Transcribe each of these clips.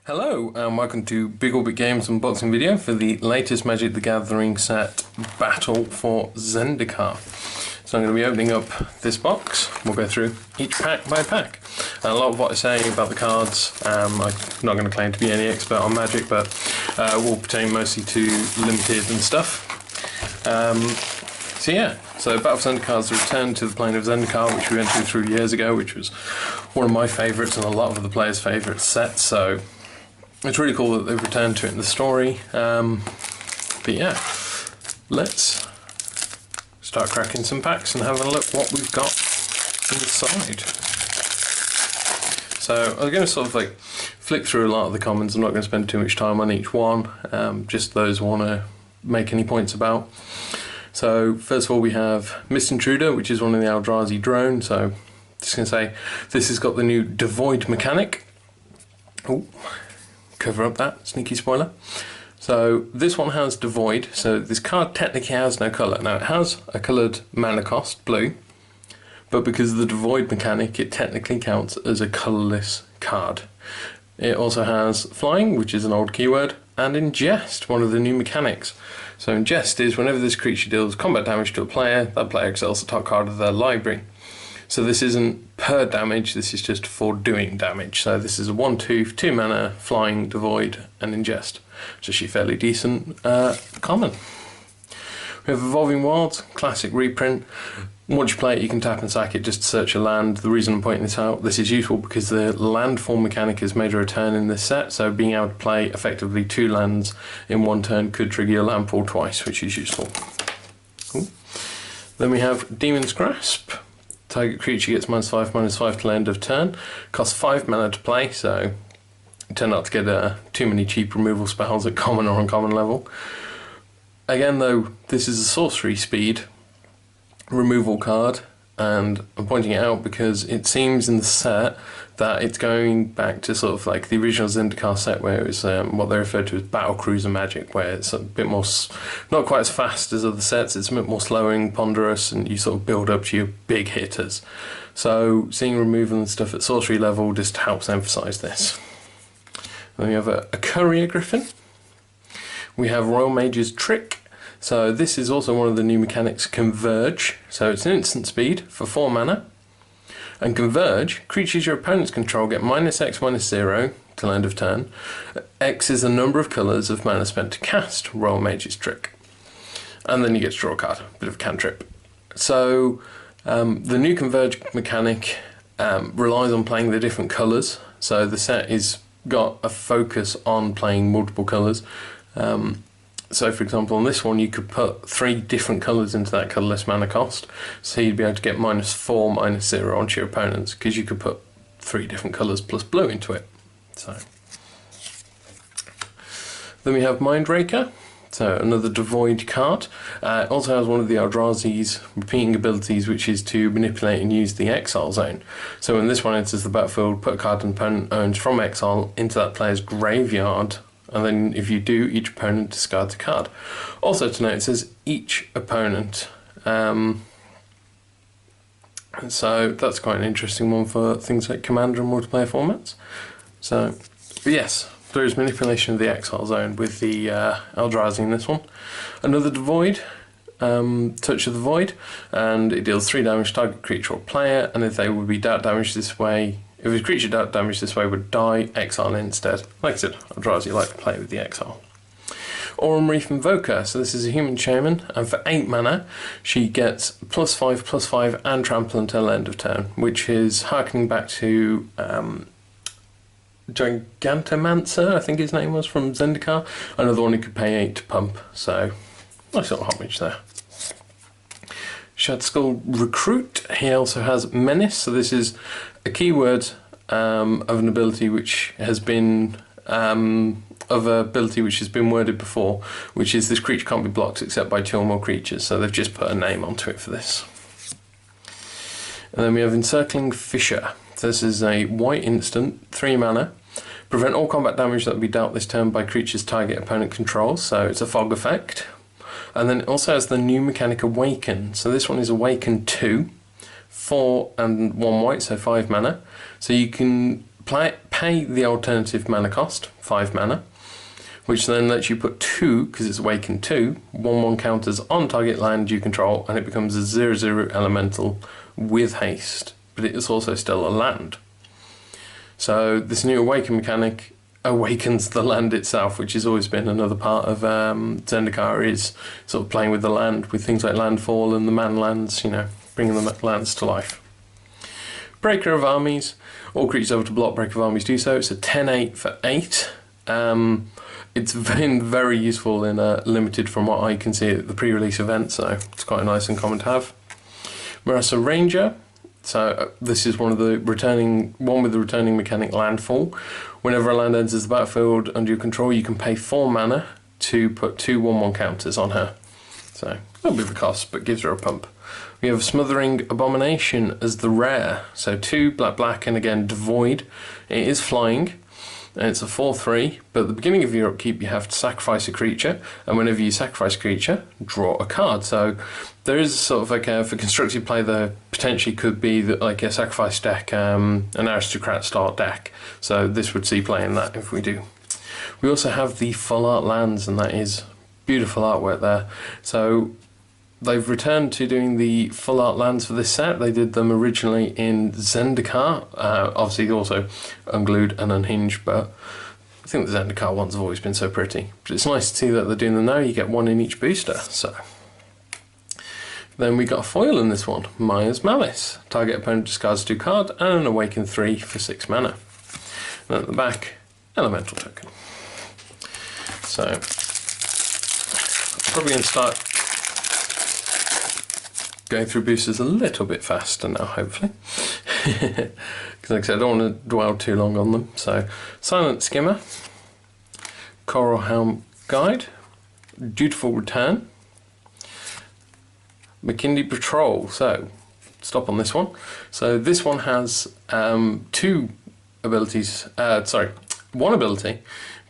Hello and welcome to Big Orbit Games unboxing video for the latest Magic the Gathering set Battle for Zendikar. So I'm going to be opening up this box. We'll go through each pack by pack. And a lot of what I say about the cards, I'm not going to claim to be any expert on Magic, but will pertain mostly to limited and stuff. So Battle for Zendikar is the return to the plane of Zendikar, which we went through years ago, which was one of my favourites and a lot of the players' favourite sets. So it's really cool that they've returned to it in the story. But yeah, let's start cracking some packs and have a look what we've got inside. So I'm going to sort of like flick through a lot of the commons. I'm not going to spend too much time on each one, just those I want to make any points about. So first of all we have Mist Intruder, which is one of the Eldrazi drones. So just going to say this has got the new Devoid mechanic. Oh, cover up that sneaky spoiler. So this one has Devoid, so this card technically has no colour. Now it has a coloured mana cost, blue, but because of the Devoid mechanic it technically counts as a colourless card. It also has Flying, which is an old keyword, and Ingest, one of the new mechanics. So Ingest is whenever this creature deals combat damage to a player, that player exiles the top card of their library. So this isn't per damage, this is just for doing damage. So this is a 1/2, 2 mana, Flying, Devoid, and Ingest. It's actually fairly decent common. We have Evolving Wilds, classic reprint. Once you play it, you can tap and sack it just to search a land. The reason I'm pointing this out, this is useful because the landfall mechanic has made a return in this set, so being able to play effectively 2 lands in one turn could trigger your landfall twice, which is useful. Cool. Then we have Demon's Grasp. Target creature gets -5/-5 till end of turn. Costs 5 mana to play, so you tend not to get too many cheap removal spells at common or uncommon level. Again though, this is a sorcery speed removal card, and I'm pointing it out because it seems in the set that it's going back to sort of like the original Zendikar set, where it was what they referred to as battle cruiser magic, where it's a bit more, not quite as fast as other sets, it's a bit more slowing, ponderous, and you sort of build up to your big hitters. So seeing removal and stuff at sorcery level just helps emphasise this. Then we have a Courier Griffin. We have Royal Mage's Trick. So this is also one of the new mechanics, Converge. So it's an instant speed for 4 mana. And Converge, creatures your opponents control get -X/-0 till end of turn. X is the number of colours of mana spent to cast Royal Mage's Trick. And then you get to draw a card, a bit of a cantrip. So the new Converge mechanic relies on playing the different colours. So the set is got a focus on playing multiple colours. So for example on this one you could put 3 different colours into that colourless mana cost, so you'd be able to get -4/-0 onto your opponents because you could put 3 different colours plus blue into it. So then we have Mindraker, so another Devoid card. It also has one of the Eldrazi's repeating abilities, which is to manipulate and use the exile zone. So when this one enters the battlefield, put a card an opponent owns from exile into that player's graveyard, and then if you do, each opponent discards a card. Also to note, it says each opponent. So that's quite an interesting one for things like Commander and multiplayer formats. So, but yes, there is manipulation of the exile zone with the Eldrazi in this one. Another Devoid, Touch of the Void, and it deals 3 damage to target creature or player, and if they would be dealt damage this way, if a creature dealt damage this way would die, exile instead. Like I said, Eldrazi like to play with the exile. Aurum Reef Invoker, so this is a human shaman, and for 8 mana she gets +5/+5 and trample until end of turn, which is harkening back to Gigantomancer, I think his name was, from Zendikar. Another one who could pay 8 to pump, so nice little homage there. Shadskull Recruit, he also has Menace, so this is a keyword of an ability which has been worded before, which is this creature can't be blocked except by 2 or more creatures, so they've just put a name onto it for this. And then we have Encircling Fissure. So this is a white instant, 3 mana. Prevent all combat damage that will be dealt this turn by creatures target opponent controls, so it's a fog effect. And then it also has the new mechanic Awaken. So this one is Awaken 2, 4 and 1 white, so 5 mana. So you can pay the alternative mana cost, 5 mana, which then lets you put 2, because it's awakened 2, 1/1 counters on target land you control, and it becomes a 0/0 elemental with haste, but it is also still a land. So this new awaken mechanic awakens the land itself, which has always been another part of Zendikar, is sort of playing with the land, with things like landfall and the man lands, you know, bringing the lands to life. Breaker of Armies. All creatures able to block Breaker of Armies do so. It's a 10/8 for 8. It's been very useful in limited from what I can see at the pre-release event, so it's quite nice and common to have. Marasa Ranger. So this is one with the returning mechanic landfall. Whenever a land enters the battlefield under your control, you can pay 4 mana to put 2 1/1 counters on her. So a little bit of a cost, but gives her a pump. We have Smothering Abomination as the rare. So 2 black, and again devoid. It is flying, and it's a 4/3. But at the beginning of your upkeep, you have to sacrifice a creature, and whenever you sacrifice a creature, draw a card. So there is sort of like for constructed play, there potentially could be like a sacrifice deck, an aristocrat style deck. So this would see play in that if we do. We also have the full art lands, and that is beautiful artwork there. So they've returned to doing the full art lands for this set. They did them originally in Zendikar, obviously also unglued and unhinged, but I think the Zendikar ones have always been so pretty. But it's nice to see that they're doing them now. You get 1 in each booster. So then we got a foil in this one, Maya's Malice. Target opponent discards 2 cards and an awaken 3 for 6 mana. And at the back, elemental token. So I'm probably going to start going through boosters a little bit faster now, hopefully. Because like I said, I don't want to dwell too long on them. So Silent Skimmer, Coral Helm Guide, Dutiful Return, McKinley Patrol. So stop on this one. So this one has 2 abilities, one ability,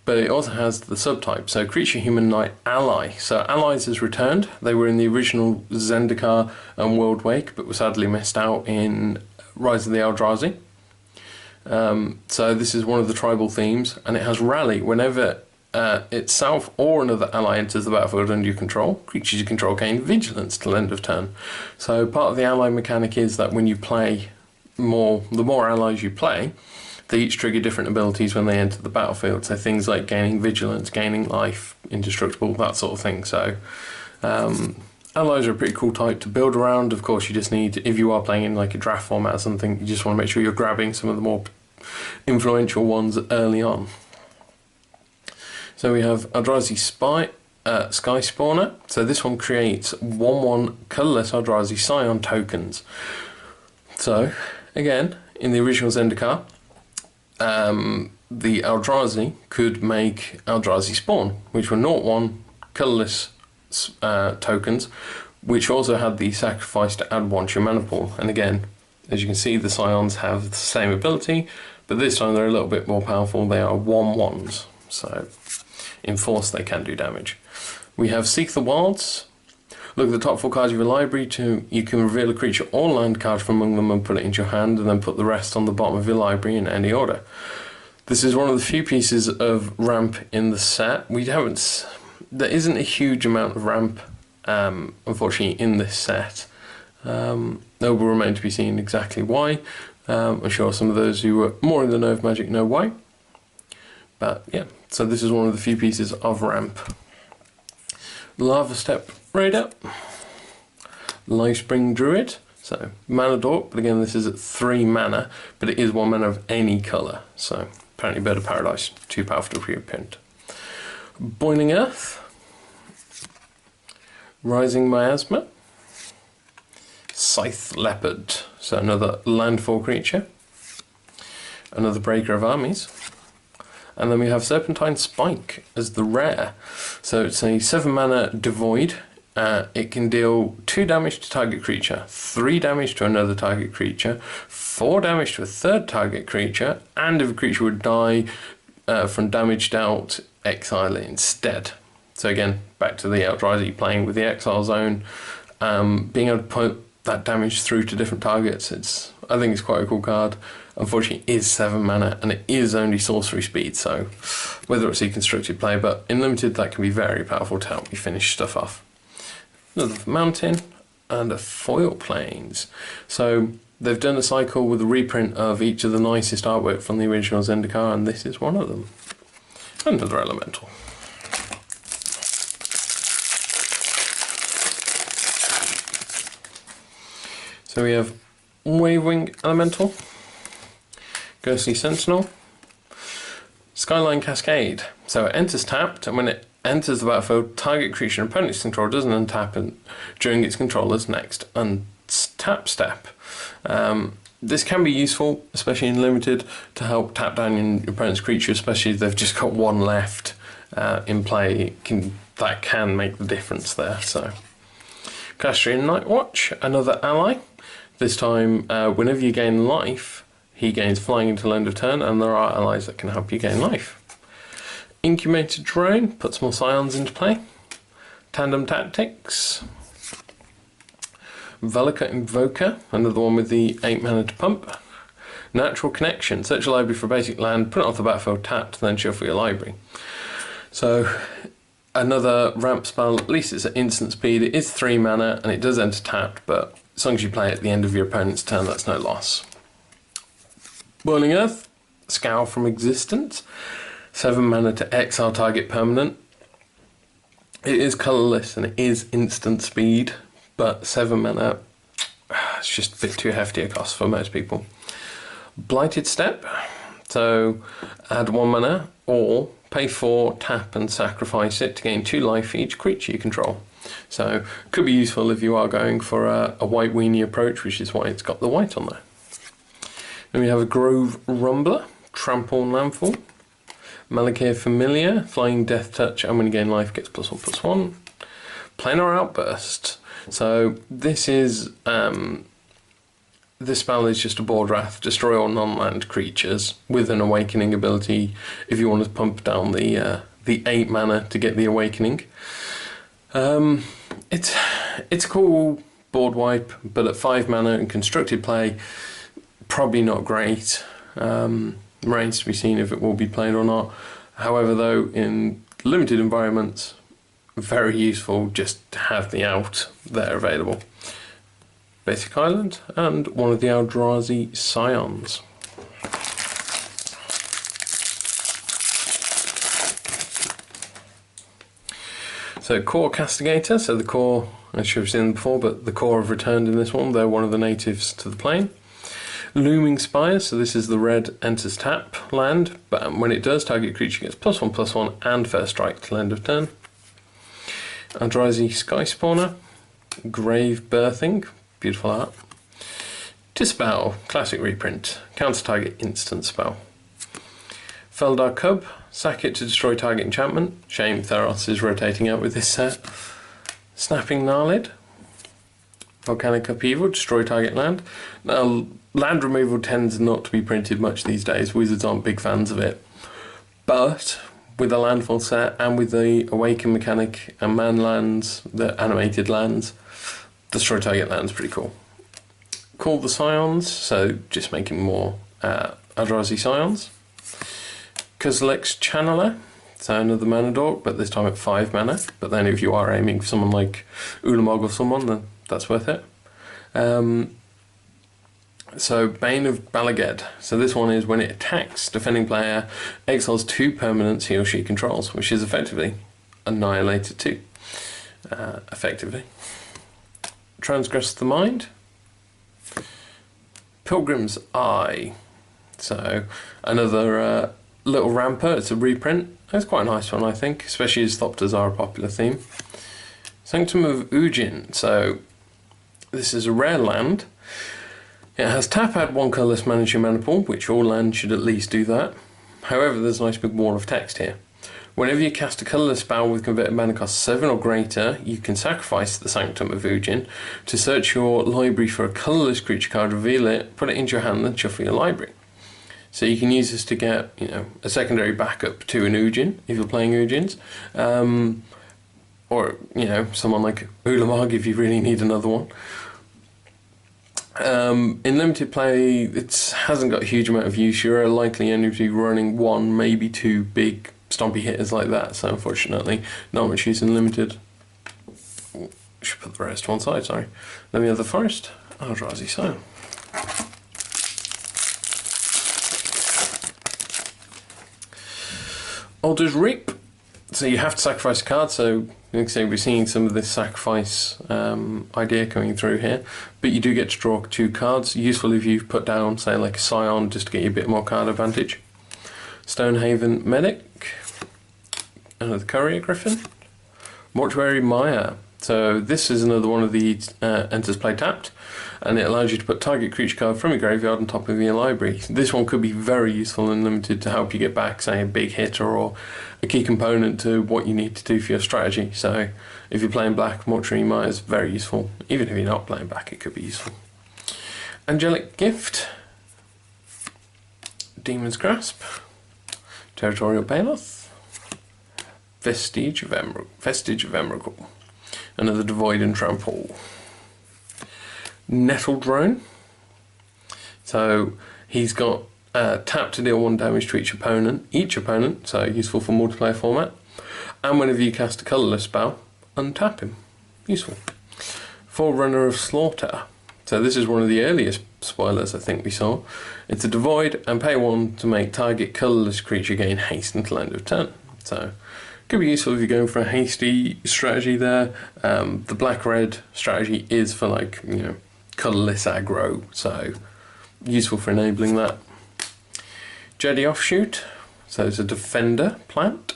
but it also has the subtype, so Creature, Human, Knight, Ally. So Allies has returned. They were in the original Zendikar and World Wake, but were sadly missed out in Rise of the Eldrazi. So this is one of the tribal themes, and it has Rally. Whenever itself or another ally enters the battlefield under your control, creatures you control gain Vigilance till end of turn. So part of the ally mechanic is that when you play the more allies you play, they each trigger different abilities when they enter the battlefield. So things like gaining Vigilance, gaining life, indestructible, that sort of thing. So allies are a pretty cool type to build around. Of course, you just need, if you are playing in like a draft format or something, you just want to make sure you're grabbing some of the more influential ones early on. So we have Eldrazi Sky Spawner. So this one creates 1/1 colourless Eldrazi Scion tokens. So again, in the original Zendikar, the Eldrazi could make Eldrazi Spawn, which were 0/1 colourless tokens, which also had the sacrifice to add 1 to your mana pool. And again, as you can see, the Scions have the same ability, but this time they're a little bit more powerful. They are 1/1s, so in force they can do damage. We have Seek the Wilds. Look at the top 4 cards of your library. You can reveal a creature or land card from among them and put it into your hand, and then put the rest on the bottom of your library in any order. This is one of the few pieces of ramp in the set. There isn't a huge amount of ramp, unfortunately, in this set. It will remain to be seen exactly why. I'm sure some of those who are more in the know of Magic know why. But yeah, so this is one of the few pieces of ramp. Lava Step Raider, Lifespring Druid, so mana dork, but again this is at 3 mana, but it is 1 mana of any colour, so apparently Bird of Paradise, too powerful for your opponent. Boiling Earth, Rising Miasma, Scythe Leopard, so another landfall creature, another Breaker of Armies. And then we have Serpentine Spike as the rare. So it's a 7 mana devoid. It can deal 2 damage to target creature, 3 damage to another target creature, 4 damage to a third target creature, and if a creature would die from damage dealt, exile it instead. So again, back to the Eldrazi playing with the exile zone, being able to put that damage through to different targets. I think it's quite a cool card. Unfortunately, it is 7 mana and it is only sorcery speed, so whether it's a constructed play, but in limited that can be very powerful to help you finish stuff off. Another mountain and a foil plains. So they've done a cycle with a reprint of each of the nicest artwork from the original Zendikar, and this is one of them. Another elemental. So we have Wavewing Elemental, Ghostly Sentinel, Skyline Cascade. So it enters tapped, and when it enters the battlefield, target creature and opponent's control doesn't untap during its controller's next untap step. This can be useful, especially in limited, to help tap down your opponent's creature, especially if they've just got one left in play. That can make the difference there. So, Castrian Nightwatch, another ally. This time, whenever you gain life, he gains flying until end of turn, and there are allies that can help you gain life. Incubator Drone puts more Scions into play. Tandem Tactics. Velika Invoker, another one with the 8 mana to pump. Natural Connection, search a library for a basic land, put it off the battlefield tapped, then shuffle your library. So, another ramp spell, at least it's at instant speed. It is 3 mana and it does enter tapped, but as long as you play it at the end of your opponent's turn, that's no loss. Boiling Earth, Scour from Existence. 7 mana to exile target permanent. It is colourless and it is instant speed, but 7 mana, it's just a bit too hefty a cost for most people. Blighted Step, so add 1 mana or pay 4, tap and sacrifice it to gain 2 life for each creature you control. So could be useful if you are going for a white weenie approach, which is why it's got the white on there. Then we have a Grove Rumbler, Trample Landfall. Malakir Familiar, Flying Death Touch, and when you gain life gets +1/+1. Planar Outburst. So this is this spell is just a board wrath, destroy all non-land creatures with an awakening ability. If you want to pump down the 8 mana to get the awakening, it's a cool board wipe, but at 5 mana in constructed play, probably not great. Remains to be seen if it will be played or not. However, though, in limited environments, very useful just to have the out there available. Basic Island and one of the Eldrazi Scions. So Core Castigator, so the core, I should have seen them before, but the core have returned in this one. They're one of the natives to the plane. Looming Spires, so this is the red enters tap land, but when it does, target creature gets +1/+1 and first strike till end of turn. Eldrazi Sky Spawner, Grave Birthing, beautiful art. Dispel, classic reprint, counter target instant spell. Feldar Cub, sack it to destroy target enchantment. Shame Theros is rotating out with this set. Snapping Gnarlid, Volcanic Upheaval, destroy target land. Now, land removal tends not to be printed much these days. Wizards aren't big fans of it. But with the landfall set and with the Awaken mechanic and man lands, the animated lands, destroy target land's pretty cool. Call the Scions, so just making more Eldrazi Scions. Kozilek's Channeler, so another mana dork, but this time at 5 mana. But then if you are aiming for someone like Ulamog or someone, then that's worth it. So Bane of Balaged. So this one is when it attacks defending player, exiles 2 permanents he or she controls, which is effectively annihilated 2. Effectively. Transgress the Mind. Pilgrim's Eye. So another little ramper. It's a reprint. It's quite a nice one, I think, especially as Thopters are a popular theme. Sanctum of Ujin. So this is a rare land. It has tap, add 1 colourless, manage your mana pool, which all lands should at least do that. However, there's a nice big wall of text here. Whenever you cast a colourless spell with converted mana cost 7 or greater, you can sacrifice the Sanctum of Ujin to search your library for a colourless creature card, reveal it, put it into your hand, then shuffle your library. So you can use this to get, a secondary backup to an Ujin if you're playing Ujins, or someone like Ulamog if you really need another one. In limited play, it hasn't got a huge amount of use. You're likely only to be running one, maybe two big stompy hitters like that, so unfortunately not much use in limited. Should put the rest to one side, sorry. Then we have the Forest, Eldrazi Scion. Alder's Reap. So you have to sacrifice a card, so you can see we're seeing some of this sacrifice idea coming through here, but you do get to draw 2 cards, useful if you've put down, say, like a Scion, just to get you a bit more card advantage. Stonehaven Medic, another Courier Griffin, Mortuary Maya. So this is another one of the enters play tapped, and it allows you to put target creature card from your graveyard on top of your library. This one could be very useful and limited to help you get back, say, a big hitter or a key component to what you need to do for your strategy. So if you're playing black, Mortuary Maya is very useful. Even if you're not playing black, it could be useful. Angelic Gift, Demon's Grasp, Territorial Baloth, Vestige of Emrakul, another Devoid and Trample. Nettle Drone. So he's got tap to deal 1 damage to each opponent, so useful for multiplayer format. And whenever you cast a colourless spell, untap him. Useful. Forerunner of Slaughter. So this is one of the earliest spoilers I think we saw. It's a Devoid and pay 1 to make target colourless creature gain haste until end of turn. So could be useful if you're going for a hasty strategy there. The black-red strategy is for, like, you know, colourless aggro, so useful for enabling that. Jedi Offshoot, so it's a defender plant.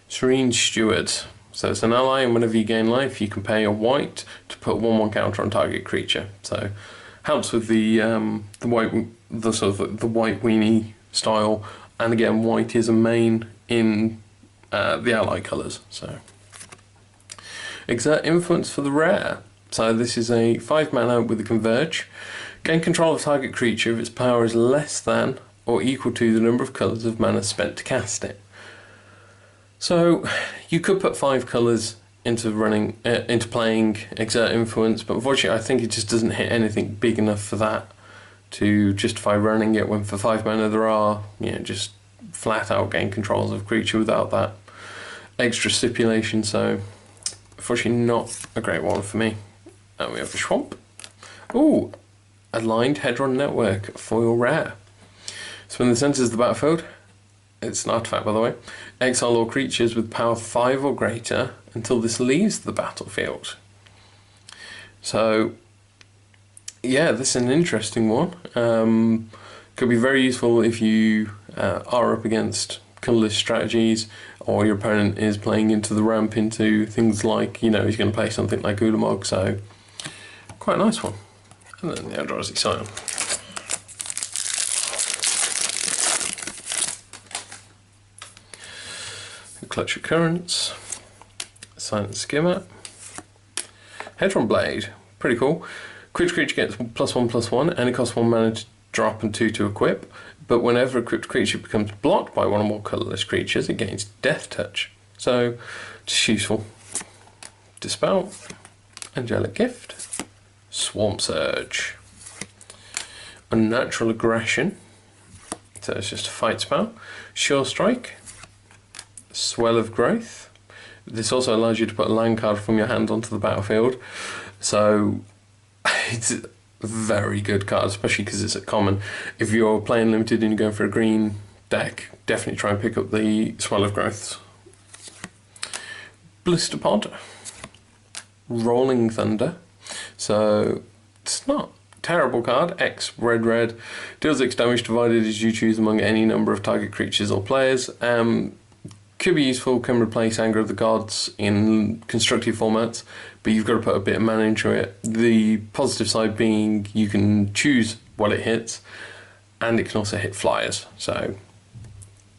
Serene Steward, so it's an ally, and whenever you gain life, you can pay a white to put 1/1 counter on target creature. So helps with the white weenie style, and again, white is a main in the ally colours. So Exert Influence for the rare. So this is a 5 mana with a Converge. Gain control of target creature if its power is less than or equal to the number of colours of mana spent to cast it. So you could put 5 colours into playing Exert Influence, but unfortunately I think it just doesn't hit anything big enough for that to justify running it, when for 5 mana there are, you know, just flat out gain controls of creature without that extra stipulation, so unfortunately not a great one for me. And we have a Swamp. Ooh, Aligned Hedron Network, foil rare. So when this enters the battlefield, it's an artifact by the way, exile all creatures with power 5 or greater until this leaves the battlefield. So yeah, this is an interesting one. Could be very useful if you are up against colourless strategies, or your opponent is playing into the ramp into things like, you know, he's going to play something like Ulamog, so quite a nice one. And then the Eldrazi Scion. Clutch of Currents, Silent Skimmer, Hedron Blade, pretty cool. Creature gets +1/+1, and it costs 1 mana to drop and 2 to equip, but whenever a equipped creature becomes blocked by 1 or more colourless creatures, it gains Death Touch. So, just useful. Dispel, Angelic Gift, Swarm Surge, Unnatural Aggression, so it's just a fight spell, Sure Strike, Swell of Growth. This also allows you to put a land card from your hand onto the battlefield, so it's a very good card, especially because it's a common. If you're playing limited and you're going for a green deck, definitely try and pick up the Swell of Growths. Blister Pod, Rolling Thunder, so it's not a terrible card. X red, deals X damage divided as you choose among any number of target creatures or players. Could be useful, can replace Anger of the Gods in constructive formats, but you've got to put a bit of mana into it. The positive side being you can choose what it hits, and it can also hit flyers, so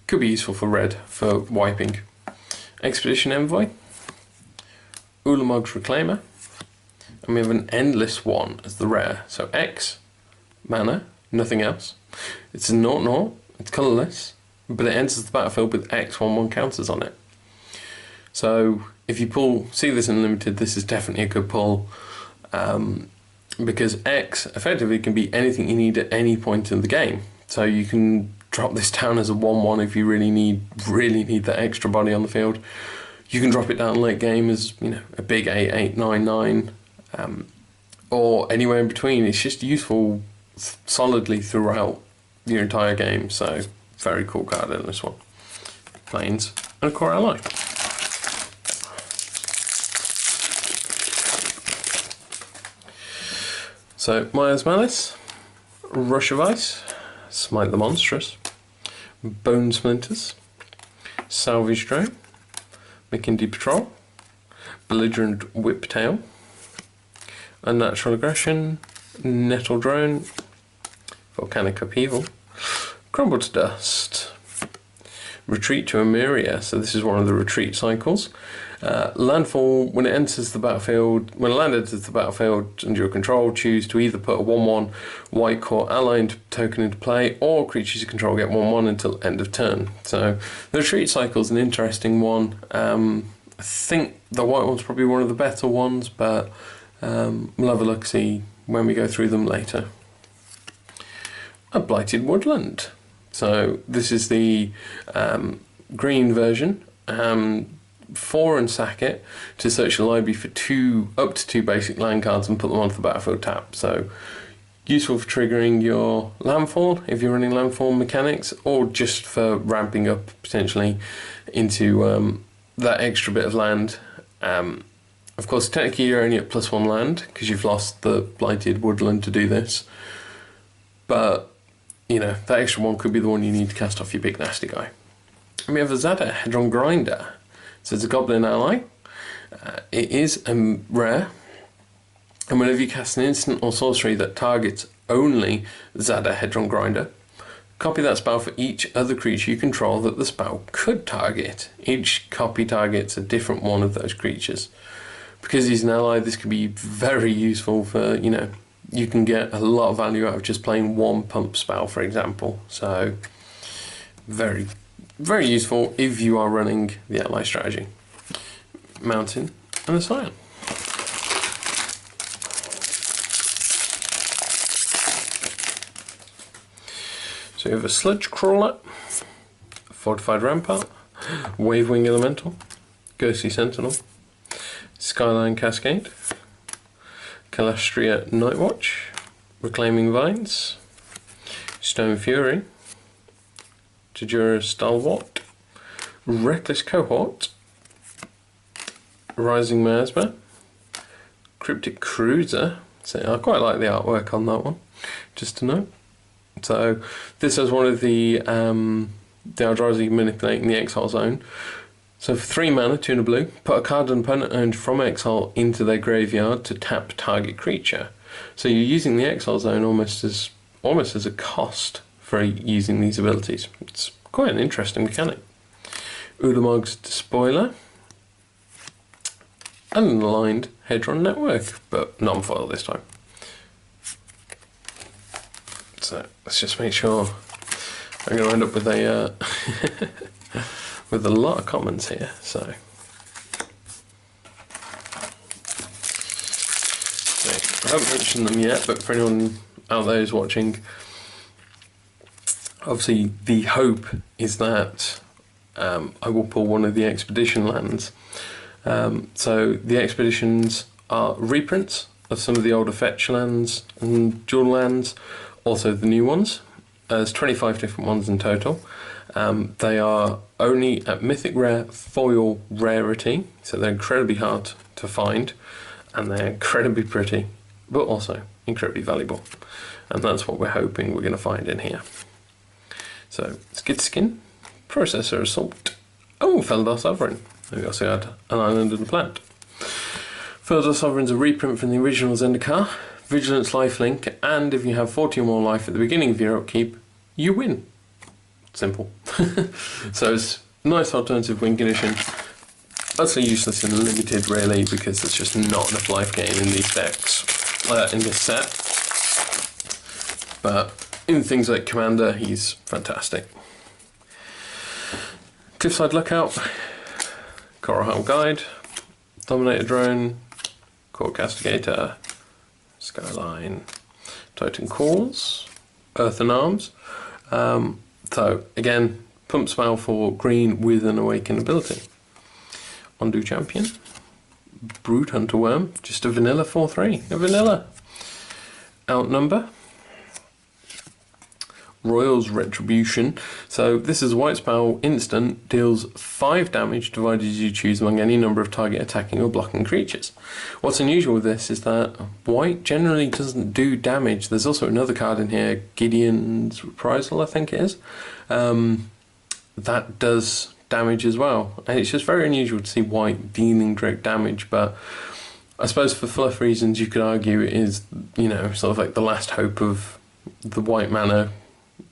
could be useful for red, for wiping. Expedition Envoy, Ulamog's Reclaimer, and we have an Endless One as the rare. So X, mana, nothing else. It's a 0/0, it's colourless, but it enters the battlefield with X 1/1 counters on it. So if you see this in limited, this is definitely a good pull. because X effectively can be anything you need at any point in the game. So you can drop this down as a 1/1 if you really need that extra body on the field. You can drop it down late game as, you know, a big 8/8, 9/9, or anywhere in between. It's just useful solidly throughout your entire game. So very cool card in this one. Plains and a core ally. So Maya's Malice, Rush of Ice, Smite the Monstrous, Bone Splinters, Salvage Drone, McKinley Patrol, Belligerent Whiptail, Unnatural Aggression, Nettle Drone, Volcanic Upheaval, Crumble to Dust, Retreat to Emeria, so this is one of the retreat cycles. Landfall, when it enters the battlefield, when a land enters the battlefield under your control, choose to either put a 1/1 white core ally token into play, or creatures you control get 1/1 until end of turn. So the retreat cycle is an interesting one. I think the white one's probably one of the better ones, but we'll have a look, see when we go through them later. A Blighted Woodland. So this is the green version. 4 and sack it to search the library for up to two basic land cards and put them onto the battlefield tap. So useful for triggering your landfall if you're running landfall mechanics, or just for ramping up potentially into that extra bit of land. Of course, technically you're only at +1 land because you've lost the Blighted Woodland to do this, but you know, that extra one could be the one you need to cast off your big nasty guy. And we have a Zada Hedron Grinder. So it's a goblin ally. It is rare, and whenever you cast an instant or sorcery that targets only Zada Hedron Grinder, copy that spell for each other creature you control that the spell could target. Each copy targets a different one of those creatures. Because he's an ally, this could be very useful for, you know, you can get a lot of value out of just playing one pump spell, for example. So very, very useful if you are running the ally strategy. Mountain and a Scion. So you have a Sludge Crawler, Fortified Rampart, Wavewing Elemental, Ghostly Sentinel, Skyline Cascade, Calastria Nightwatch, Reclaiming Vines, Stone Fury, Tajura Stalwart, Reckless Cohort, Rising Miasma, Cryptic Cruiser. So I quite like the artwork on that one, just to know. So this has one of the Eldrazi manipulating the exile zone. So for 3 mana, 2 and a blue, put a card an opponent owned from exile into their graveyard to tap target creature. So you're using the exile zone almost as a cost for using these abilities. It's quite an interesting mechanic. Ulamog's Despoiler, and an aligned Hedron Network, but non-foil this time. So let's just make sure. I'm going to end up with a with a lot of comments here. So I haven't mentioned them yet, but for anyone out there who's watching, obviously the hope is that I will pull one of the expedition lands. So the expeditions are reprints of some of the older fetch lands and dual lands, also the new ones. There's 25 different ones in total. They are only at mythic rare foil rarity, so they're incredibly hard to find, and they're incredibly pretty, but also incredibly valuable. And that's what we're hoping we're going to find in here. So Skid Skin, Processor Assault, oh, Feldar Sovereign. We also had an island and a plant. Feldar Sovereign's a reprint from the original Zendikar, Vigilance Lifelink, and if you have 40 or more life at the beginning of your upkeep, you win. Simple. So it's a nice alternative win condition. Utterly useless in limited, really, because there's just not enough life gain in these decks, in this set. But in things like Commander, he's fantastic. Cliffside Lookout, Coral Guide, Dominator Drone, Court Castigator, Skyline, Titan Calls, Earthen Arms. So again, pump spell for green with an awaken ability. Undo Champion, Brood Hunter Worm, just a vanilla 4/3, a vanilla. Outnumber, Royal's Retribution. So this is a white spell instant, deals 5 damage divided as you choose among any number of target attacking or blocking creatures. What's unusual with this is that white generally doesn't do damage. There's also another card in here, Gideon's Reprisal, I think it is, that does damage as well. And it's just very unusual to see white dealing direct damage, but I suppose for fluff reasons you could argue it is, you know, sort of like the last hope of the white mana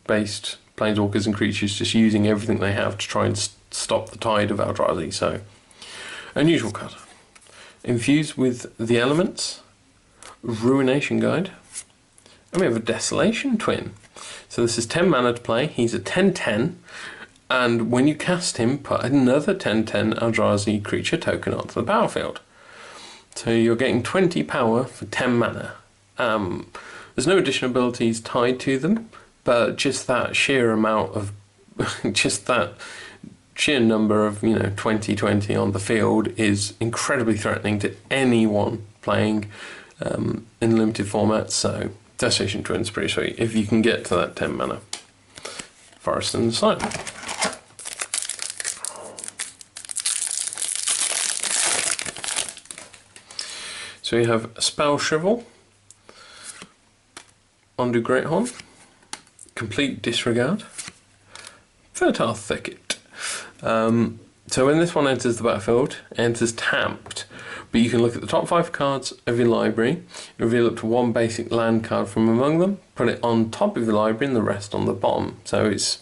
based planeswalkers and creatures just using everything they have to try and stop the tide of Eldrazi. So, unusual card. Infused with the elements, Ruination Guide, and we have a Desolation Twin. So this is 10 mana to play. He's a 10/10, and when you cast him, put another 10/10 Eldrazi creature token onto the battlefield. So you're getting 20 power for 10 mana. There's no additional abilities tied to them, but just that sheer amount of, just that sheer number of, 20/20 on the field is incredibly threatening to anyone playing in limited formats. So Desolation Twin's pretty sweet if you can get to that 10 mana. Forest and the Slime. So you have Spell Shrivel, Undo Greathorn, Complete Disregard, Fertile Thicket. So when this one enters the battlefield, it enters tapped, but you can look at the top 5 cards of your library, reveal up to 1 basic land card from among them, put it on top of your library and the rest on the bottom. So it's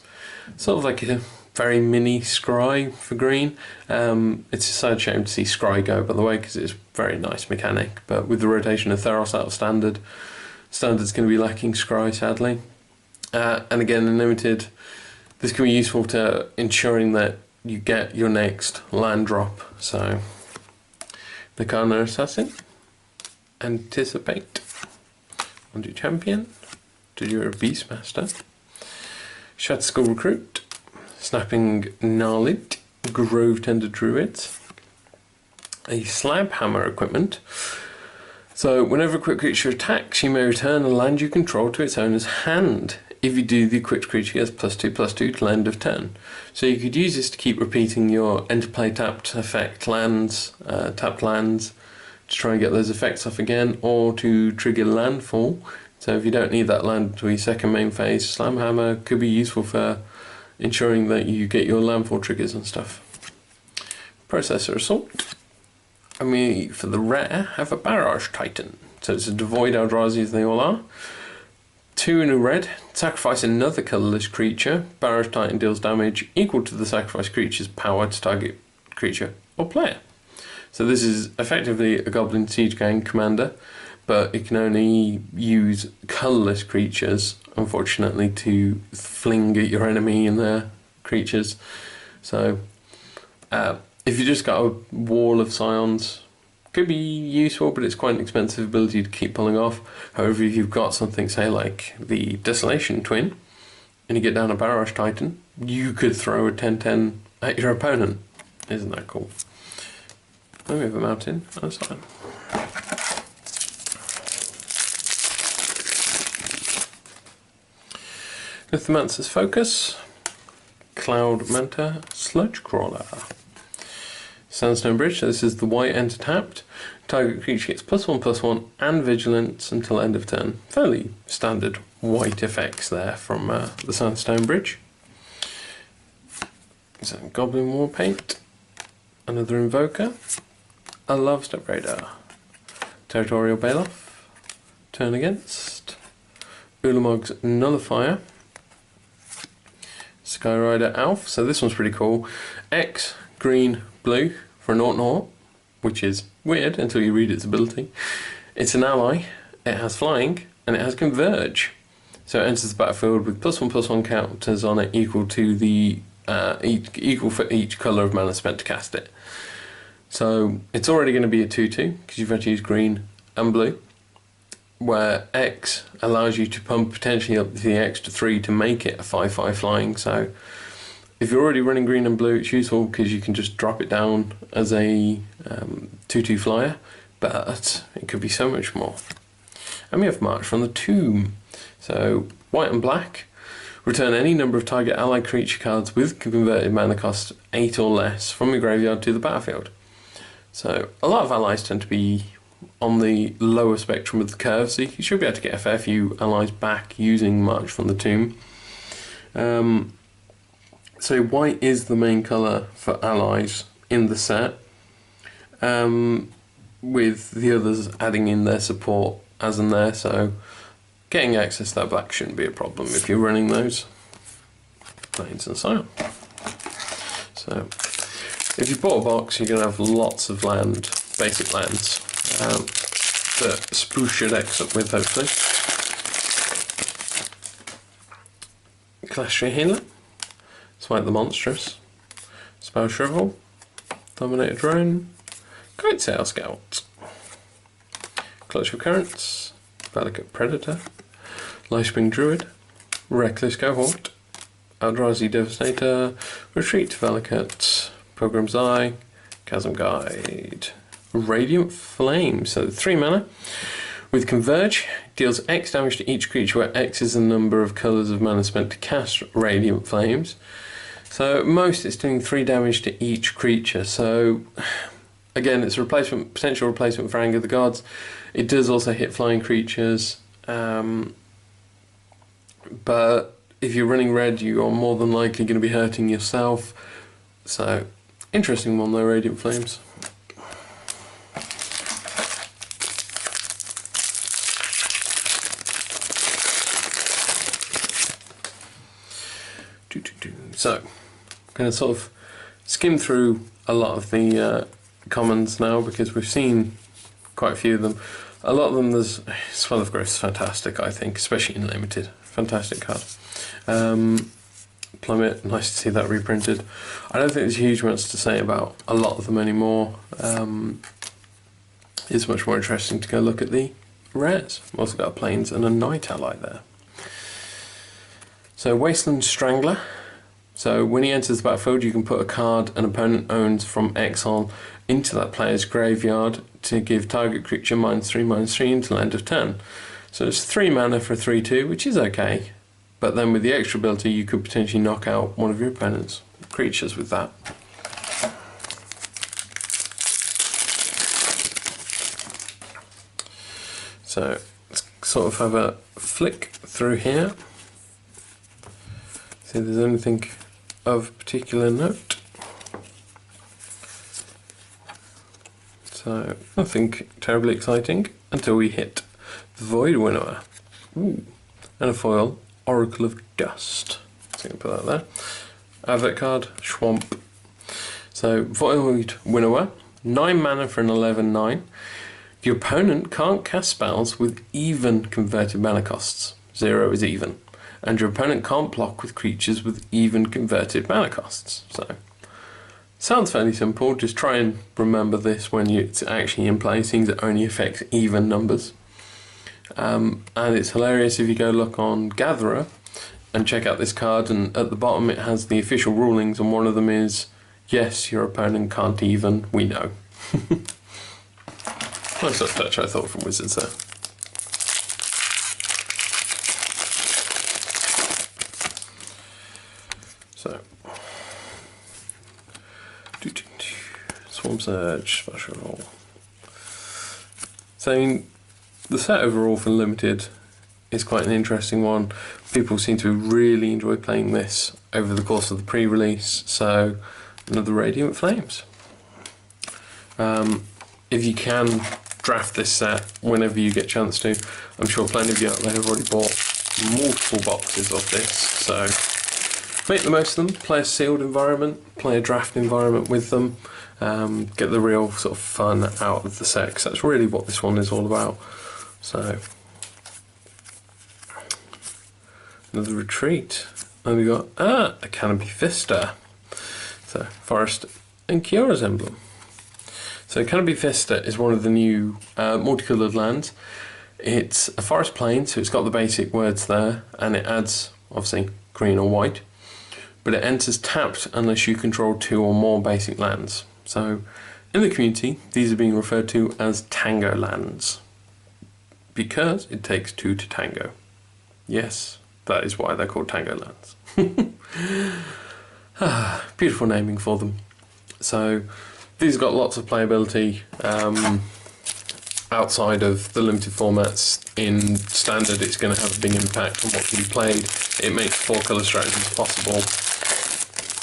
sort of like a very mini Scry for green. It's a sad shame to see Scry go, by the way, because it's a very nice mechanic, but with the rotation of Theros out of Standard's going to be lacking Scry, sadly. And again, in limited, this can be useful to ensuring that you get your next land drop. So, the Karna Assassin, Anticipate, Undo Champion, Tajura Beastmaster, Shadskull Recruit, Snapping Gnarlid, Grove Tender Druids, a Slab Hammer equipment. So, whenever a equipped creature attacks, you may return a land you control to its owner's hand. If you do, the equipped creature gets +2/+2 till end of turn. So you could use this to keep repeating your interplay tapped effect lands, tapped lands, to try and get those effects off again, or to trigger landfall. So if you don't need that land until your second main phase, Slam Hammer could be useful for ensuring that you get your landfall triggers and stuff. Processor Assault. And we, for the rare, have a Barrage Titan. So it's a devoid Eldrazi as they all are. 2 in a red, sacrifice another colourless creature. Barrage Titan deals damage equal to the sacrificed creature's power to target creature or player. So this is effectively a Goblin Siege Gang commander, but it can only use colourless creatures, unfortunately, to fling at your enemy and their creatures. So if you just got a wall of Scions, could be useful, but it's quite an expensive ability to keep pulling off. However, if you've got something, say, like the Desolation Twin, and you get down a Barrage Titan, you could throw a 10/10 at your opponent. Isn't that cool? Then we have a Mountain and a Slime. Lithomancer's Focus, Cloud Manta, Sludge Crawler. Sandstone Bridge, so this is the white enter tapped. Target creature gets +1/+1 and vigilance until end of turn. Fairly standard white effects there from the Sandstone Bridge. So Goblin War Paint, another Invoker, a Love Step Radar, Territorial Bailoff, Turn Against, Ulamog's Nullifier, Skyrider Alf, so this one's pretty cool. X, green, blue for a 0/0, which is weird until you read its ability. It's an ally, it has flying, and it has Converge. So it enters the battlefield with +1/+1 counters on it equal to the equal for each colour of mana spent to cast it. So it's already going to be a 2/2 because you've had to use green and blue. where X allows you to pump potentially up to the extra 3 to make it a 5/5 flying. So if you're already running green and blue, it's useful because you can just drop it down as a 2/2 flyer, but it could be so much more. And we have March from the Tomb. So white and black, return any number of target allied creature cards with converted mana cost 8 or less from your graveyard to the battlefield. So a lot of allies tend to be on the lower spectrum of the curve, so you should be able to get a fair few allies back using March from the Tomb. So white is the main colour for allies in the set, with the others adding in their support as in there, so getting access to that black shouldn't be a problem if you're running those. Plains and so on. So if you bought a box, you're going to have lots of land, basic lands, that spruce your decks up with, hopefully. Clash your Healer, Smite the Monstrous, Spell Shrivel, Dominator Drone, Great Sail Scout, Clutch of Currents, Delicate Predator, Lifespring Druid, Reckless Cohort, Eldrazi Devastator, Retreat Delicate, Pilgrim's Eye, Chasm Guide, Radiant Flame, so 3 mana. With Converge, deals X damage to each creature where X is the number of colours of mana spent to cast Radiant Flames. So at most it's doing 3 damage to each creature, so again it's a replacement, potential replacement for Anger of the Gods. It does also hit flying creatures, but if you're running red you are more than likely going to be hurting yourself. So interesting one though, Radiant Flames. So I'm going to sort of skim through a lot of the commons now because we've seen quite a few of them. A lot of them, there's Swell of Growth is fantastic, I think, especially in limited. Fantastic card. Plummet, nice to see that reprinted. I don't think there's huge amounts to say about a lot of them anymore. It's much more interesting to go look at the rares. We've also got a Plains and a Night Ally there. So Wasteland Strangler. So when he enters the battlefield, you can put a card an opponent owns from exile into that player's graveyard to give target creature -3/-3 until end of turn. So it's 3 mana for a 3/2, which is okay. But then with the extra ability, you could potentially knock out one of your opponent's creatures with that. So let's sort of have a flick through here. See if there's anything of particular note. So nothing terribly exciting until we hit the Void Winnower. Ooh. And a foil, Oracle of Dust. So I'm going to put that there. Advert card, Schwamp. So Void Winnower, 9 mana for an 11/9. Your opponent can't cast spells with even converted mana costs. 0 is even. And your opponent can't block with creatures with even converted mana costs. So, sounds fairly simple. Just try and remember this when it's actually in play, seeing that it only affects even numbers. And it's hilarious if you go look on Gatherer and check out this card, and at the bottom it has the official rulings, and one of them is, yes, your opponent can't even, we know. Nice little touch, I thought, from Wizards there. So, Swarm Surge, Special Roll. So, I mean, the set overall for Limited is quite an interesting one. People seem to really enjoy playing this over the course of the pre-release, so another Radiant Flames. If you can draft this set whenever you get a chance to, I'm sure plenty of you out there have already bought multiple boxes of this, so make the most of them, play a sealed environment, play a draft environment with them, get the real sort of fun out of the set, because that's really what this one is all about. So, another retreat, and we got a Canopy Vista, so Forest and Kiara's emblem. So Canopy Vista is one of the new multicoloured lands. It's a forest plain, so it's got the basic words there, and it adds, obviously, green or white, but it enters tapped unless you control 2 or more basic lands. So, in the community, these are being referred to as Tango lands, because it takes 2 to tango. Yes, that is why they're called Tango lands. Beautiful naming for them. So, these have got lots of playability. Outside of the limited formats. In standard, it's going to have a big impact on what can be played. It makes 4 colour strategies possible.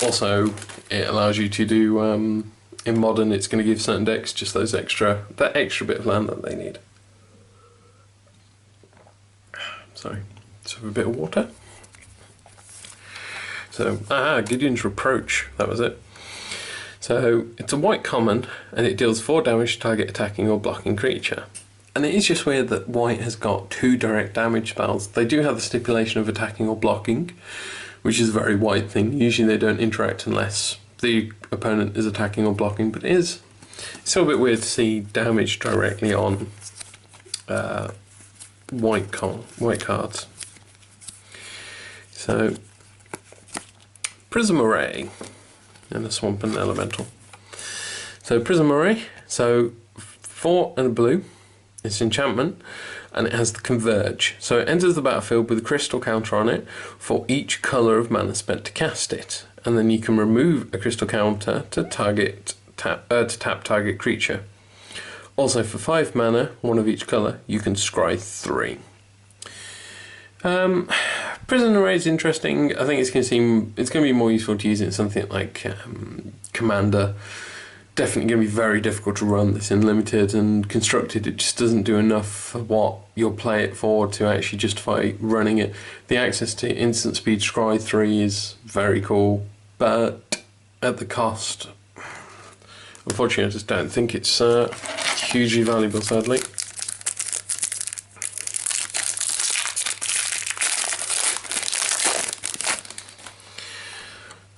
Also, it allows you to do, in modern, it's going to give certain decks just that extra bit of land that they need. Sorry, let's have a bit of water. So, Gideon's Reproach, that was it. So, it's a white common, and it deals 4 damage to target attacking or blocking creature. And it is just weird that white has got 2 direct damage spells. They do have the stipulation of attacking or blocking, which is a very white thing. Usually they don't interact unless the opponent is attacking or blocking, but it's still a bit weird to see damage directly on white cards. So, Prism Array. And a swamp and elemental. So Prism Array, so 4 and a blue, it's enchantment, and it has the Converge. So it enters the battlefield with a crystal counter on it for each colour of mana spent to cast it. And then you can remove a crystal counter to tap target creature. Also for 5 mana, 1 of each colour, you can scry 3. Prison Array is interesting. I think it's going to be more useful to use it in something like Commander. Definitely going to be very difficult to run this in Limited, and Constructed it just doesn't do enough for what you'll play it for to actually justify running it. The access to instant speed scry 3 is very cool, but at the cost, unfortunately I just don't think it's hugely valuable, sadly.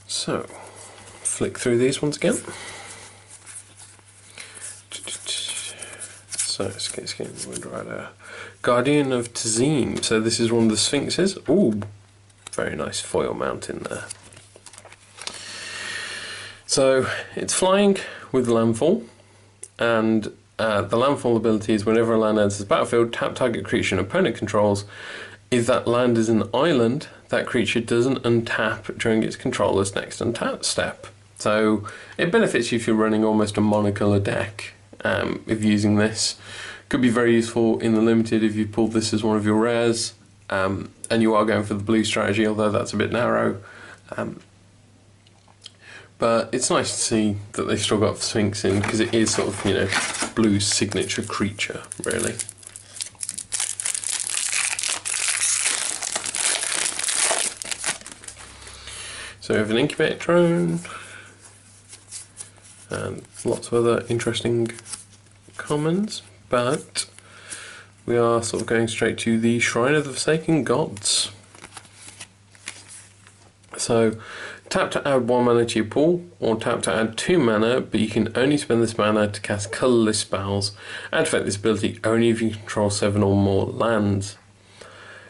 So, flick through these ones again. So, it's getting Windrider. Guardian of Tazim. So this is one of the Sphinxes. Ooh, very nice foil mount in there. So, it's flying with landfall, and the landfall ability is whenever a land enters the battlefield, tap target creature an opponent controls. If that land is an island, that creature doesn't untap during its controller's next untap step. So it benefits you if you're running almost a monocolor deck. If using this, could be very useful in the Limited if you pulled this as one of your rares, and you are going for the blue strategy, although that's a bit narrow. But it's nice to see that they've still got Sphinx in, because it is sort of, you know, Blue's signature creature, really. So we have an Incubator Drone, and lots of other interesting commons, but we are sort of going straight to the Shrine of the Forsaken Gods. So, tap to add 1 mana to your pool, or tap to add 2 mana, but you can only spend this mana to cast colourless spells. Activate this ability only if you control 7 or more lands.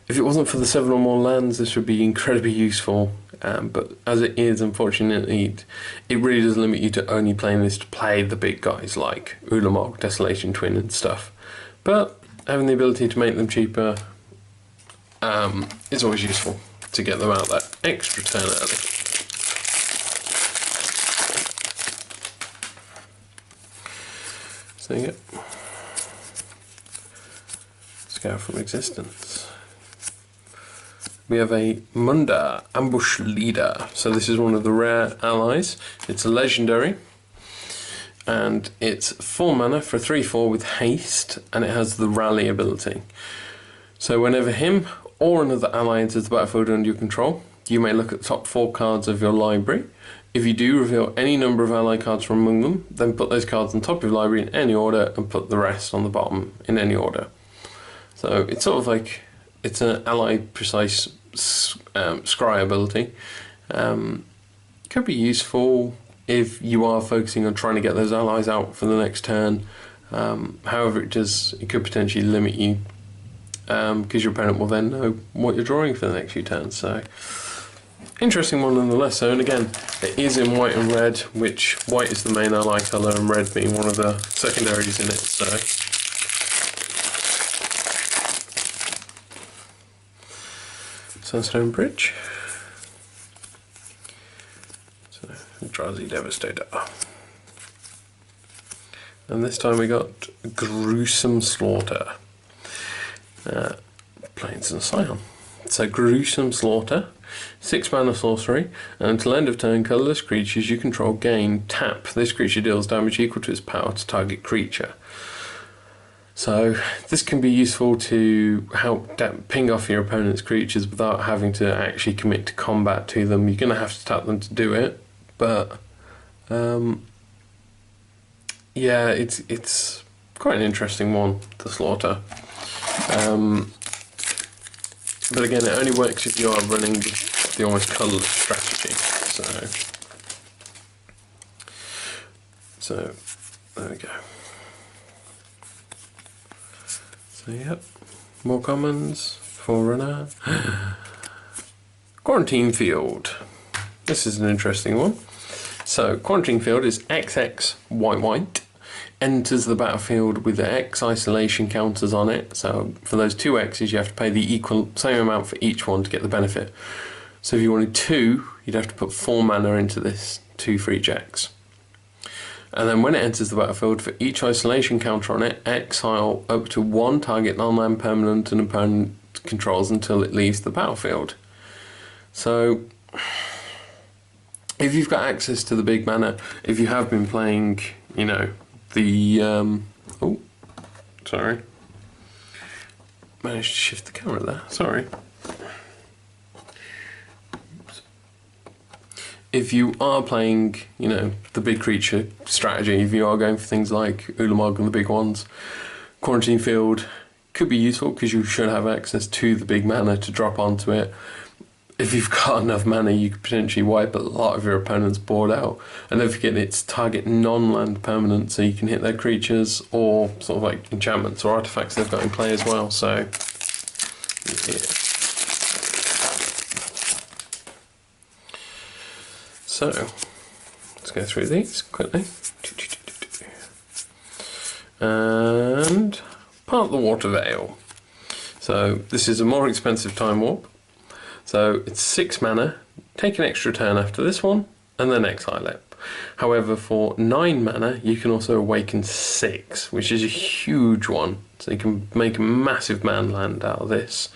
If it wasn't for the 7 or more lands, this would be incredibly useful, but as it is, unfortunately, it really does limit you to only playing this to play the big guys like Ulamog, Desolation Twin and stuff. But having the ability to make them cheaper is always useful to get them out that extra turn early. So there you go. Scour from Existence. We have a Munda, Ambush Leader. So this is one of the rare allies. It's a legendary, and it's 4 mana for 3/4 with haste, and it has the rally ability. So whenever him or another ally enters the battlefield under your control, you may look at the top 4 cards of your library. If you do, reveal any number of ally cards from among them, then put those cards on top of your library in any order, and put the rest on the bottom in any order. So it's sort of like, it's an ally precise scry ability. Could be useful if you are focusing on trying to get those allies out for the next turn. However, it could potentially limit you because your opponent will then know what you're drawing for the next few turns. So, interesting one nonetheless. So, and again, it is in white and red, which white is the main ally colour and red being one of the secondaries in it. So, Sunstone Bridge. So, Drowsy Devastator. And this time we got Gruesome Slaughter. Plains and Scion. So Gruesome Slaughter, 6 mana sorcery, and until end of turn, colourless creatures you control gain tap. This creature deals damage equal to its power to target creature. So this can be useful to help ping off your opponent's creatures without having to actually commit to combat to them. You're going to have to tap them to do it, but yeah, it's quite an interesting one, the Slaughter. But again, it only works if you are running the almost colourless strategy. So there we go. So yep, more commons, Forerunner. Quarantine Field. This is an interesting one. So Quarantine Field is XX white. Enters the battlefield with the X isolation counters on it. So for those 2 X's, you have to pay the same amount for each one to get the benefit. So if you wanted 2, you'd have to put 4 mana into this, 2 for each X. And then when it enters the battlefield, for each isolation counter on it, exile up to 1 target non-land permanent an opponent controls until it leaves the battlefield. So if you've got access to the big mana, if you have been playing, you know, the oh, sorry, managed to shift the camera there, sorry. If you are playing, you know, the big creature strategy, if you are going for things like Ulamog and the big ones, Quarantine Field could be useful because you should have access to the big mana to drop onto it. If you've got enough mana, you could potentially wipe a lot of your opponent's board out. And don't forget, it's target non-land permanent, so you can hit their creatures or sort of like enchantments or artifacts they've got in play as well. So, yeah. So, let's go through these quickly. And Part the Water Veil. So, this is a more expensive Time Warp. So it's 6 mana, take an extra turn after this one, and then exile it. However, for 9 mana, you can also awaken 6, which is a huge one. So you can make a massive man land out of this.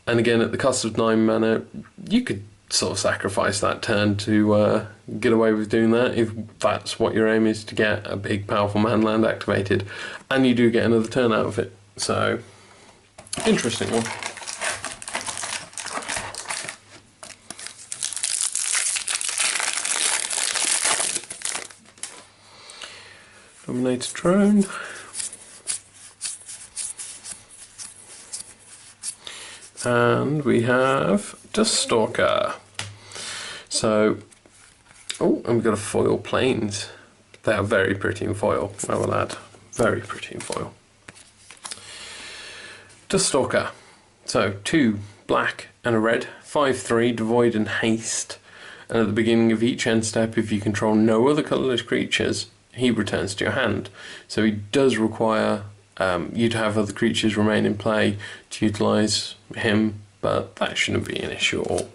And again, at the cost of 9 mana, you could sort of sacrifice that turn to get away with doing that, if that's what your aim is, to get a big, powerful man land activated. And you do get another turn out of it. So, interesting one. Dominator Drone. And we have Duststalker. So, oh, and we've got a foil Plains. They are very pretty in foil, I will add. Very pretty in foil. Duststalker. So, 2 black and a red, 5/3, devoid and haste. And at the beginning of each end step, if you control no other colourless creatures, he returns to your hand. So he does require you to have other creatures remain in play to utilise him, but that shouldn't be an issue at all.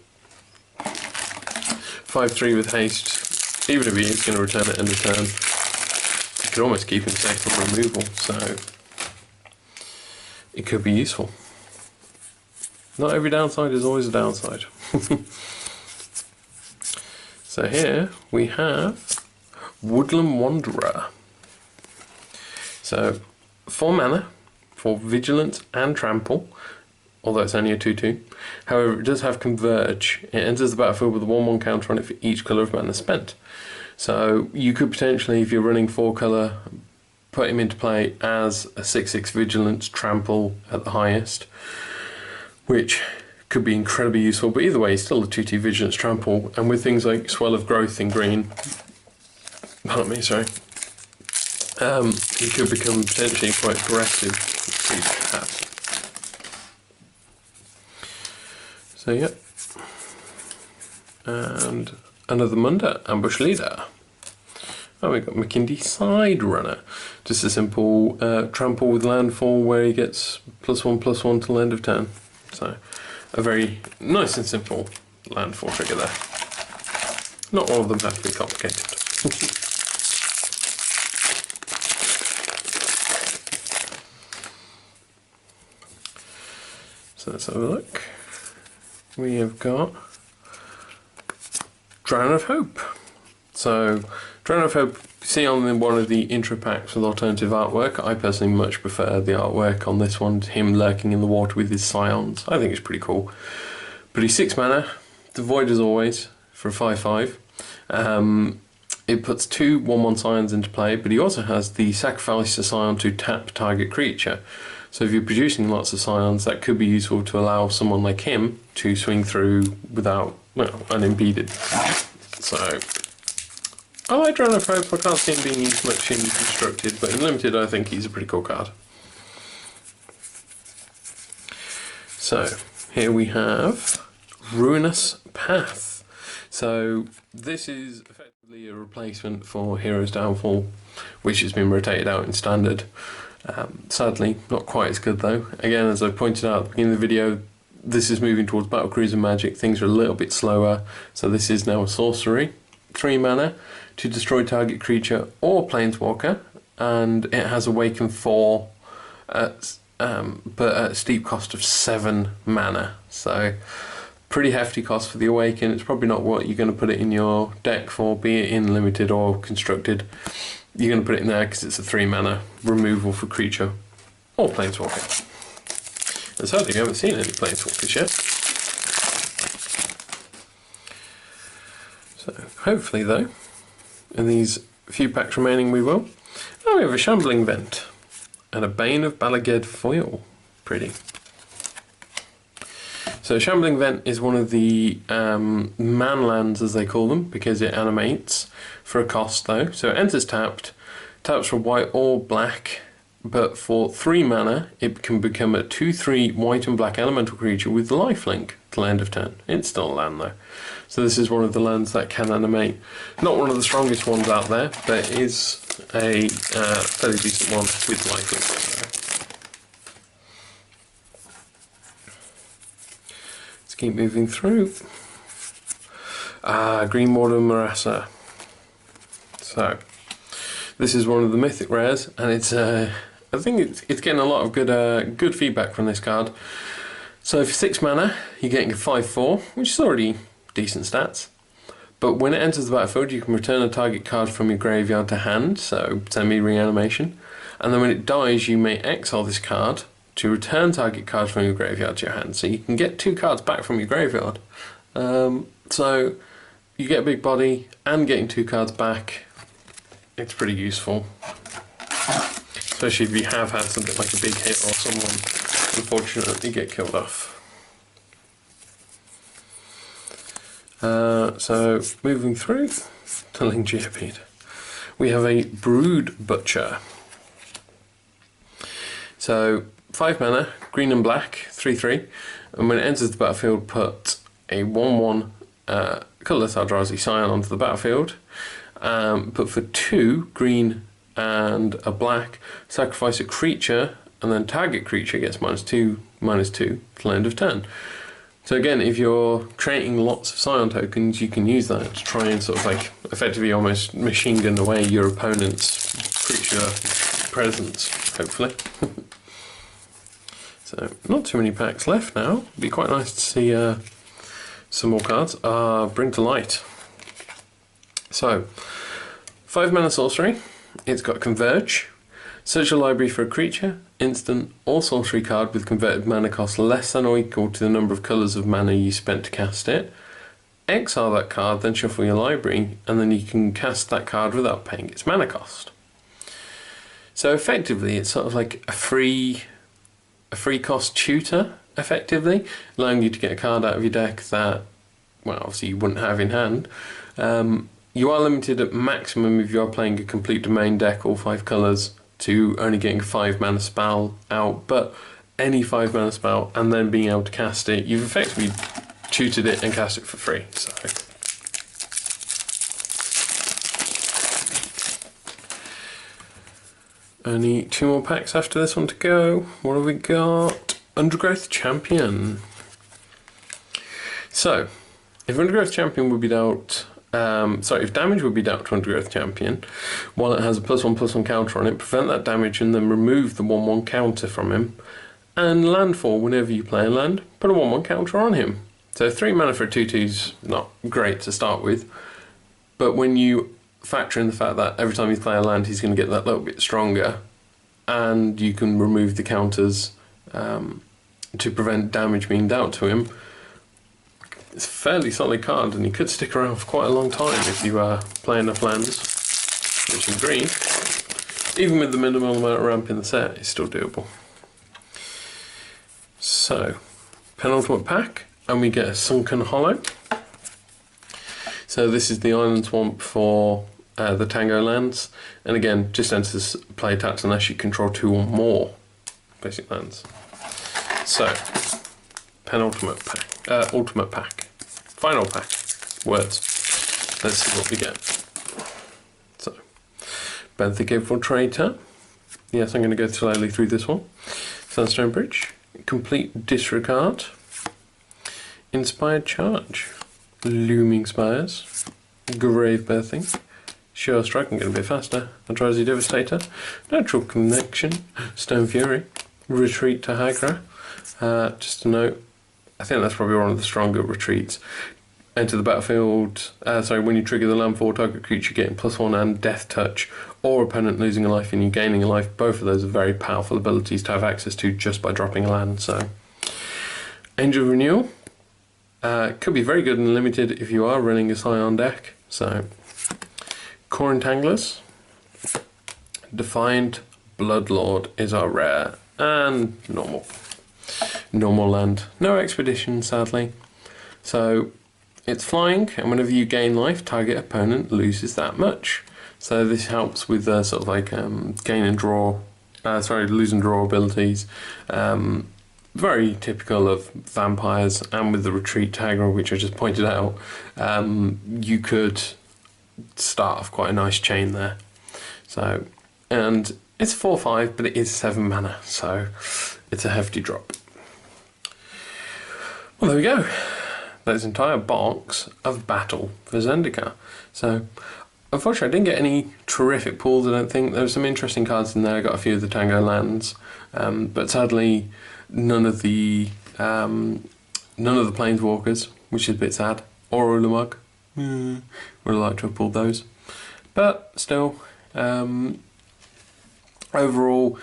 5/3 with haste, even if he is going to return at end of turn, you could almost keep him safe from removal, so it could be useful. Not every downside is always a downside. So here we have Woodland Wanderer. So 4 mana for Vigilance and Trample, although it's only a 2/2. However, it does have Converge. It enters the battlefield with a 1/1 counter on it for each colour of mana spent. So you could potentially, if you're running 4 colour, put him into play as a 6/6 Vigilance Trample at the highest, which could be incredibly useful. But either way, he's still a 2/2 Vigilance Trample, and with things like Swell of Growth in green, pardon me, sorry. He could become potentially quite aggressive. So yeah. And another Munda, Ambush Leader. Oh, we've got McKindy Side Runner. Just a simple trample with landfall where he gets +1/+1 till end of turn. So a very nice and simple landfall trigger there. Not all of them have to be complicated. So let's have a look. We have got Drown of Hope. So Drown of Hope, see on one of the intro packs with alternative artwork. I personally much prefer the artwork on this one, him lurking in the water with his scions. I think it's pretty cool. But he's 6 mana, devoid as always, for a 5/5. It puts 2 1/1 scions into play, but he also has the sacrifice a scion to tap target creature. So if you're producing lots of scions, that could be useful to allow someone like him to swing through without, well, unimpeded. So I like Drown of Hope. I can't see him being used much in Constructed, but in Limited I think he's a pretty cool card. So here we have Ruinous Path. So this is effectively a replacement for Hero's Downfall, which has been rotated out in Standard. Sadly, not quite as good though. Again, as I pointed out at the beginning of the video, this is moving towards Battlecruiser Magic. Things are a little bit slower, so this is now a sorcery. 3 mana to destroy target creature or planeswalker, and it has Awaken 4, but at a steep cost of 7 mana. So pretty hefty cost for the Awaken. It's probably not what you're going to put it in your deck for, be it in Limited or Constructed. You're going to put it in there because it's a 3 mana removal for creature or planeswalker. And sadly, we haven't seen any planeswalkers yet. So hopefully though, in these few packs remaining we will. Oh, we have a Shambling Vent and a Bane of Balaged foil. Pretty. So Shambling Vent is one of the manlands, as they call them, because it animates for a cost though. So it enters tapped, taps for white or black, but for 3 mana it can become a 2/3 white and black elemental creature with lifelink till end of turn. It's still a land though. So this is one of the lands that can animate. Not one of the strongest ones out there, but it is a fairly decent one with lifelink. Let's keep moving through. Greenwater Marassa. So this is one of the mythic rares, and it's I think it's getting a lot of good feedback from this card. So for 6 mana, you're getting a 5/4, which is already decent stats. But when it enters the battlefield, you can return a target card from your graveyard to hand, so semi-reanimation. And then when it dies, you may exile this card to return target cards from your graveyard to your hand. So you can get 2 cards back from your graveyard. So you get a big body and getting 2 cards back. It's pretty useful. Especially if you have had something like a big hit or someone unfortunately get killed off. So moving through, telling Geopede, we have a Brood Butcher. So 5 mana, green and black, 3/3, and when it enters the battlefield, put a 1/1 colourless Eldrazi Scion onto the battlefield. But for 2 green and a black, sacrifice a creature, and then target creature gets -2/-2 till end of turn. So again, if you're creating lots of Scion tokens, you can use that to try and sort of like effectively almost machine gun away your opponent's creature presence, hopefully. So not too many packs left now. It'd be quite nice to see some more cards. Bring to Light. So 5 mana sorcery. It's got Converge. Search your library for a creature, instant, or sorcery card with converted mana cost less than or equal to the number of colours of mana you spent to cast it. Exile that card, then shuffle your library, and then you can cast that card without paying its mana cost. So effectively, it's sort of like a free cost tutor, effectively, allowing you to get a card out of your deck that, well, obviously you wouldn't have in hand. You are limited at maximum if you are playing a complete domain deck, all 5 colours, to only getting a 5 mana spell out, but any 5 mana spell and then being able to cast it, you've effectively tutored it and cast it for free. So only 2 more packs after this one to go. What have we got? Undergrowth Champion. So, if Undergrowth Champion would be dealt, if damage would be dealt to Undergrowth Champion, while it has a +1/+1 counter on it, prevent that damage and then remove the 1/1 counter from him, and landfall whenever you play a land, put a 1/1 counter on him. So 3 mana for a 2/2's not great to start with, but when you factor in the fact that every time you play a land he's going to get that little bit stronger, and you can remove the counters to prevent damage being dealt to him, it's a fairly solid card, and he could stick around for quite a long time if you play enough lands, which in green, even with the minimal amount of ramp in the set, is still doable. So, Penultimate pack, and we get a Sunken Hollow. So this is the Island Swamp for the Tango lands, and again, just enters play tax unless you control 2 or more basic lands. So, Penultimate pack, Ultimate pack, Final pack, words. Let's see what we get. So, Benthic Infiltrator. Yes, I'm going to go slowly through this one. Sunstone Bridge, Complete Disregard, Inspired Charge, Looming Spires, Grave Birthing, Sure Strike, I'm getting a bit faster, Eldrazi Devastator, Natural Connection, Stone Fury, Retreat to Hagra. Just a note, I think that's probably one of the stronger retreats. Enter the battlefield, when you trigger the landfall, target creature getting +1 and Death Touch, or opponent losing a life and you gaining a life. Both of those are very powerful abilities to have access to just by dropping a land. So, Angel Renewal could be very good and limited if you are running a Scion deck. So, Core Entanglers, Defiant Bloodlord is our rare, and normal land. No expedition, sadly. So it's flying, and whenever you gain life, target opponent loses that much. So this helps with sort of like gain and draw, lose and draw abilities. Very typical of vampires, and with the retreat tagger, which I just pointed out, you could start off quite a nice chain there. So, and it's 4/5, but it is 7 mana, so it's a hefty drop. Well, there we go. That's an entire box of Battle for Zendikar. So, unfortunately, I didn't get any terrific pulls, I don't think. There were some interesting cards in there. I got a few of the Tango lands, but sadly, none of the Planeswalkers, which is a bit sad, or Ulamog. Would have liked to have pulled those. But still, overall,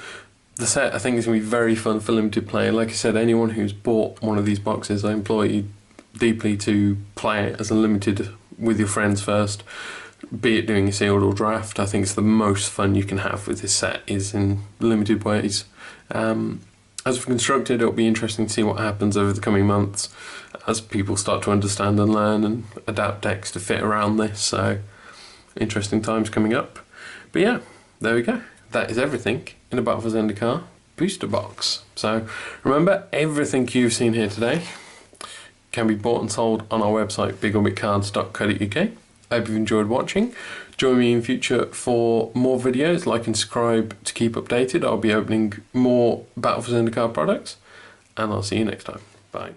the set I think is going to be very fun for limited play. Like I said, anyone who's bought one of these boxes, I implore you deeply to play it as a limited with your friends first, be it doing a sealed or draft. I think it's the most fun you can have with this set is in limited ways. As for Constructed, it'll be interesting to see what happens over the coming months as people start to understand and learn and adapt decks to fit around this. So, interesting times coming up. But yeah, there we go. That is everything in a Battle for Zendikar booster box. So, remember, everything you've seen here today can be bought and sold on our website, bigorbitcards.co.uk. I hope you've enjoyed watching. Join me in future for more videos. Like and subscribe to keep updated. I'll be opening more Battle for Zendikar products, and I'll see you next time. Bye.